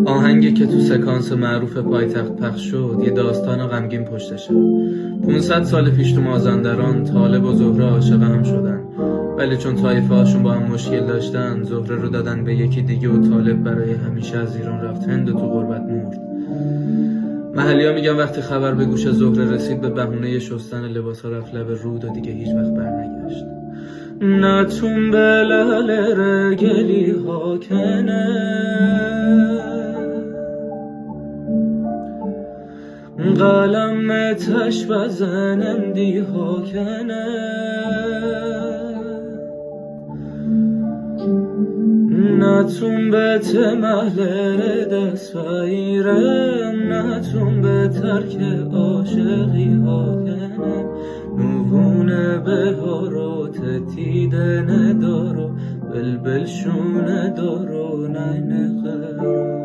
آهنگی که تو سکانس معروف پایتخت پخش شد یه داستان غمگین پشتشه. 500 سال پیش تو مازندران طالب و زهره عاشق هم شدن، ولی چون طایفه هاشون با هم مشکل داشتن زهره رو دادن به یکی دیگه و طالب برای همیشه از ایران رفت هند و تو غربت مرد. محلیا میگن وقتی خبر به گوش زهره رسید به بهونه شستن لباسا رفت لب رود و دیگه هیچ وقت برنگشت. نتون بلال رگلی ها کنه قلم تش بزنم دی ها کنه نتون به تمهلر دست بایرم نتون به ترک عاشقی ها کنه نوونه به هارات تیده ندارو بلبل شونه دارو نینقه